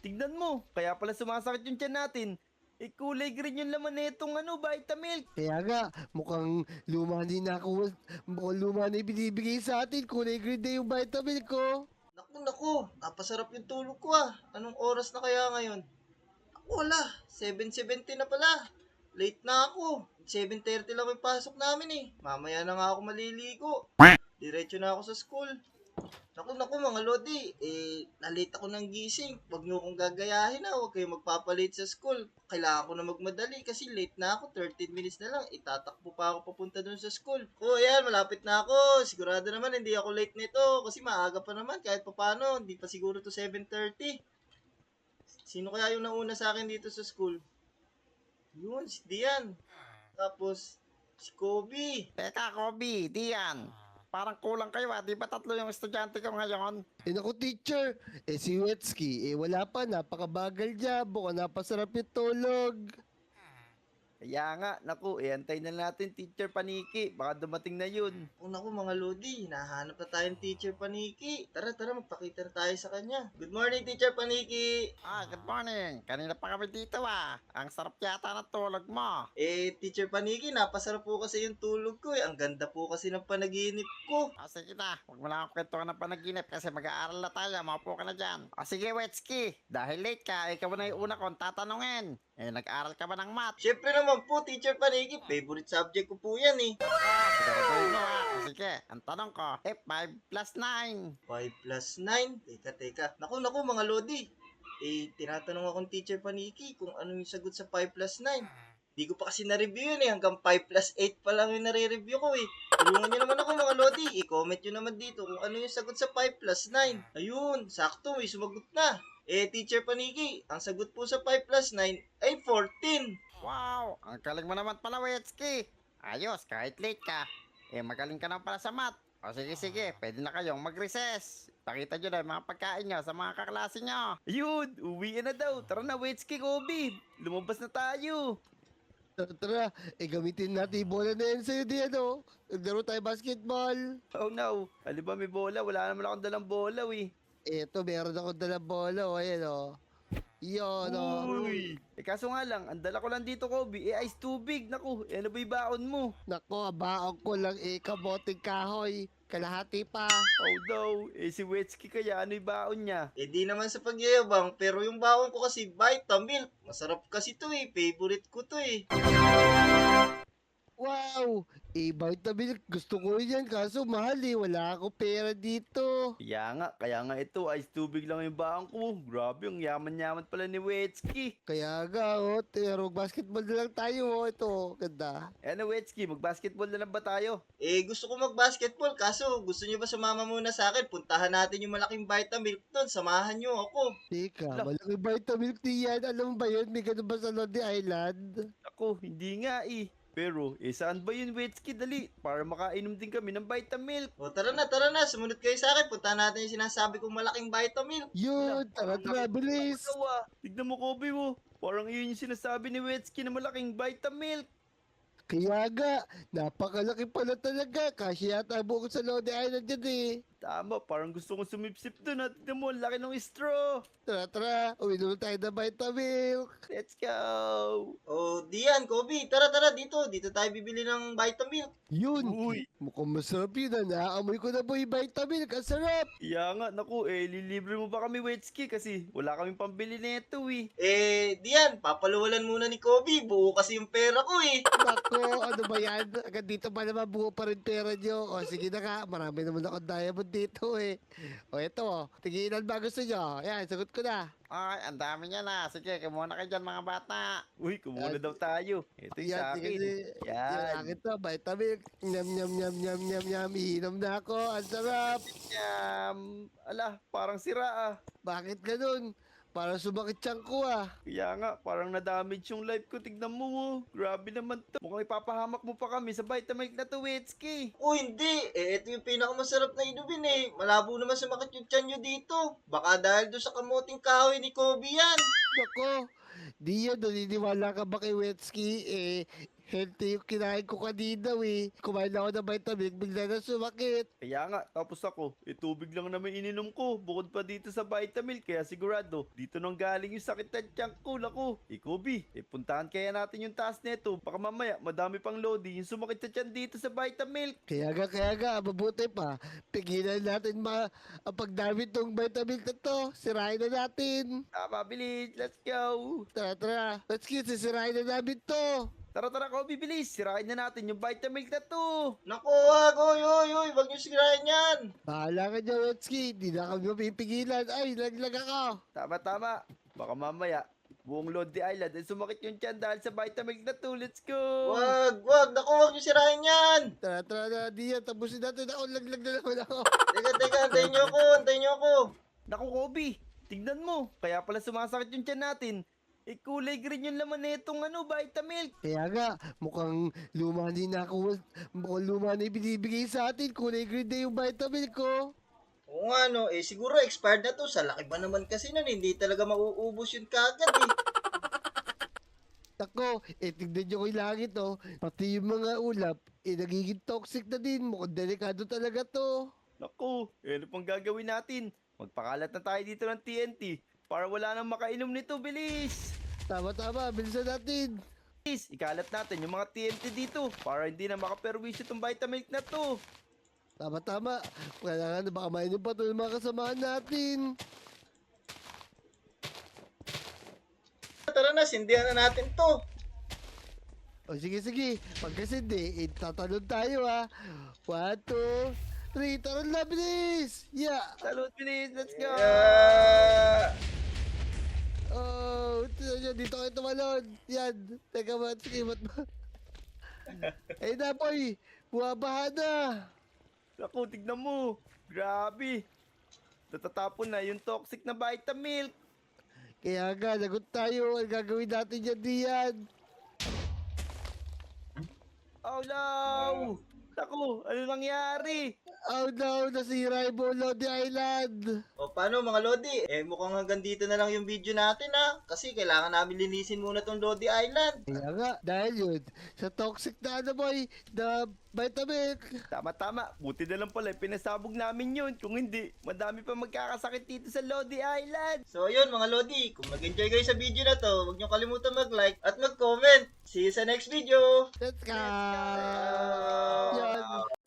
tignan mo. Kaya pala sumasakit yung tiyan natin. Kulay green yung laman na itong Vitamilk. Kaya nga, mukhang luma din ako. Mukhang luma na yung binibigay sa atin. Kulay green na yung vitamin ko. Naku, napasarap yung tulog ko ah. Anong oras na kaya ngayon? Wala, 7:70 na pala. Late na ako. 7:30 lang yung pasok namin eh. Mamaya na nga ako maliligo. Diretso na ako sa school. Naku mga lodi, nalate ako ng gising. Huwag niyo akong gagayahin na, huwag kayong magpapalate sa school. Kailangan ko na magmadali kasi late na ako, 13 minutes na lang. Itatakbo pa ako papunta dun sa school. Ayan, malapit na ako. Sigurado naman hindi ako late nito kasi maaga pa naman kahit papano. Hindi pa siguro to 7:30. Sino kaya yung nauna sa akin dito sa school? Yun, si Dian. Tapos, si Kobe. Teka, Kobe, Dian. Parang kulang kayo Di ba tatlo yung estudyante ko ngayon? Naku teacher, si Wetsky, wala pa, napakabagal niya, mukhang napasarap yung tulog. Kaya nga, naku, antay na natin, Teacher Paniki. Baka dumating na yun. Naku mga lodi, hinahanap na tayong Teacher Paniki. Tara, magpakita na tayo sa kanya. Good morning, Teacher Paniki. Good morning. Kanina pa kami dito Ang sarap yata ng tulog mo. Teacher Paniki, napasarap po kasi yung tulog ko eh. Ang ganda po kasi ng panaginip ko. Sige na, huwag mo lang ako kwentuhan ng panaginip kasi mag-aaral na tayo. Maupo ka na dyan. Sige, Wetsky. Dahil late ka, ikaw na yung una kong tatanungin. Nag-aral ka ba ng math? Syempre naman po, Teacher Paniki. Favorite subject ko po yan eh. Siguraduhin mo Sige, ang tanong ko, 5 plus 9. 5 plus 9? Teka. Naku mga lodi. Tinatanong akong Teacher Paniki kung ano yung sagot sa 5 plus 9. Di ko pa kasi na-review yun eh. Hanggang 5 plus 8 pa lang yung nare-review ko eh. Tulungan nyo naman ako mga lodi. I-comment nyo naman dito kung ano yung sagot sa 5 plus 9. Ayun, sakto may sumagot na. Teacher Paniki, ang sagot po sa 5 plus 9 ay 14. Wow, ang galing mo naman pala, Wetsky. Ayos, kahit late ka. Magaling ka naman pala sa math. Sige, pwede na kayong mag-recess. Pakita nyo na yung mga pagkain nyo sa mga kaklase nyo. Ayun, uwi na daw. Tara na, Wetsky, Kobe. Lumabas na tayo. Tara, gamitin natin yung bola na yan sa'yo diyan, Naglaro tayo basketball. Oh no, alam ba may bola? Wala naman akong dalang bola, Eto, meron akong dalang bola, ayan, Yun, Uy! Kaso nga lang, ang dala ko lang dito, Kobe, ice tubig. Naku, ano ba yung baon mo? Nako, baon ko lang kaboting kahoy. Kalahati pa. Oh no, si Wetsky kaya ano yung baon niya? Di naman sa pagyayabang, pero yung bawang ko kasi Vitamilk. Masarap kasi to eh. Favorite ko to eh. Wow! Vitamin, gusto ko yan, kaso mahal wala akong pera dito. Kaya nga ito, ice tubig lang yung baon ko. Grabe, ang yaman-yaman pala ni Wetsky. Kaya nga, pero basketball na lang tayo, ito, ganda. Wetsky, mag-basketball na lang ba tayo? Gusto ko mag-basketball, kaso gusto nyo ba sumama muna sa akin? Puntahan natin yung malaking Vitamilk doon. Samahan nyo ako. Teka, malaki vitamin yan. Alam mo ba yun? May ganun ba sa Lodi Island? Ako, hindi nga Pero, saan ba yun, Wetsky? Dali, para makainom din kami ng Vitamilk. Tara na. Sumunod kayo sa akin. Puntahan natin yung sinasabi kong malaking Vitamilk. Yun, tara, bilis. Tignan mo, Kobe mo. Parang yun yung sinasabi ni Wetsky na malaking Vitamilk. Kaya nga, napakalaki pala talaga. Kasi yata buko sa Lodi Island dyan Tama, parang gusto kong sumipsip doon. Tignan mo, ang laki ng straw. Tara, uminom tayo ng Vitamilk. Let's go. Dian, Kobe, tara dito. Dito tayo bibili ng Vitamilk. Yun, Uy. mukhang masarap yun. Naamoy ko na po yung Vitamilk. Ang sarap. Kaya nga, naku, lilibre mo ba kami, Wetsky? Kasi wala kaming pambili nito Dian, papaluwalan muna ni Kobe. Buo kasi yung pera ko eh. Nako, ano ba yan? Agad dito pa naman buo pa rin pera nyo. Sige na nga, marami naman ako diamond dito ito tigilan ba gusto nyo? Ayan, sagot ko na. Ay, ang dami niya Sige, kumuha na kayo dyan mga bata. Uy, kumuha daw tayo. Ito yung sa akin. Yan, akin to, Vitamilk. Nyam. Inom na ako, ang sarap. Parang sira Bakit ganun? Parang sumakit tiyan ko Kaya nga, parang na-damage yung life ko. Tignan mo Grabe naman to. Mukhang ipapahamak mo pa kami sa Vitamilk na to, Wetsky. Hindi. Ito yung pinakamasarap na inumin eh. Malabo naman sumakit yung tiyan nyo dito. Baka dahil doon sa kamuting kahoy ni Kobe yan. Nako, Di yun, naniniwala ka ba kay Wetsky? Healthy yung kinain ko kanina Kumain ako ng vitamin, bigla na sumakit. Kaya nga, tapos ako, tubig lang naman ininom ko, bukod pa dito sa Vitamilk, kaya sigurado, dito nang galing yung sakit ng tiyan ko, naku. Kobe, puntahan kaya natin yung taas nito, baka mamaya, madami pang lodi, yung sumakit sa tiyan dito sa Vitamilk. Kaya nga, mabuti pa. Pigilan natin ang pagdamit ng Vitamilk na to. Sirain na natin. Tama, bilis, let's go. Tara. Let's get sisirain na namin to. Tara, Kobe, bilis, sirain na natin yung Vitamilk na to. Naku, wag, oy, wag niyo sirain yan. Bahala ka dyan, Wetsky. Di na kami mapipigilan. Ay, laglag ako. Tama. Baka mamaya, buong Lodi Island ay sumakit yung tiyan dahil sa Vitamilk na to. Let's go. Wag, naku, wag niyo sirain yan. Tara na, Dian. Tapusin natin ako. Laglag na naman ako. Teka, antayin niyo ako. Naku, Kobe, tignan mo. Kaya pala sumasakit yung tiyan natin. Kulay green yung laman na itong Vitamilk. Kaya nga, mukhang luma na ako. Mukhang luma na ibinibigay sa atin. Kulay green na yung Vitamilk ko. Oo nga, no. Siguro expired na to. Sa laki ba naman kasi nun, hindi talaga mauubos yun kagad, Ako, tignan nyo ko yung langit, Pati yung mga ulap, nagiging toxic na din. Mukhang delikado talaga to. Naku, ano pang gagawin natin? Magpakalat na tayo dito ng TNT para wala nang makainom nito, bilis! Tama, bilisan natin. Bilis, ikalat natin yung mga TNT dito para hindi na makaperwisyo itong Vitamilk na to. Tama. Kailangan na baka mainom pa ito ng mga kasamahan natin. Tara na, sindihan na natin to. O sige. Pagkasindi, tatalon tayo 1, 2, 3. Taron na, bilis! Yeah! Salute, bilis! Let's go! Oh, dito kayo tumalon. Yan. Teka ba, sige, ba't ba? Ay na, boy. Buwabaha na. Naku, tignan mo. Grabe. Natatapon na yung toxic na Vitamilk. Kaya nga, lagot tayo. Ang gagawin natin yan, Dian. Oh no! Naku, ano nangyari? Oh no, nasira yung buong Lodi Island. O paano mga Lodi? Mukhang hanggang dito na lang yung video natin kasi kailangan namin linisin muna tong Lodi Island. Kaya nga, dahil yun, sa toxic na boy, na Vitamilk. Tama. Buti na lang pala, pinasabog namin yun. Kung hindi, madami pa magkakasakit dito sa Lodi Island. So yun mga Lodi, kung nag-enjoy kayo sa video na to, huwag niyo kalimutan mag-like at mag-comment. See you sa next video! Let's go! Ciao! Yan.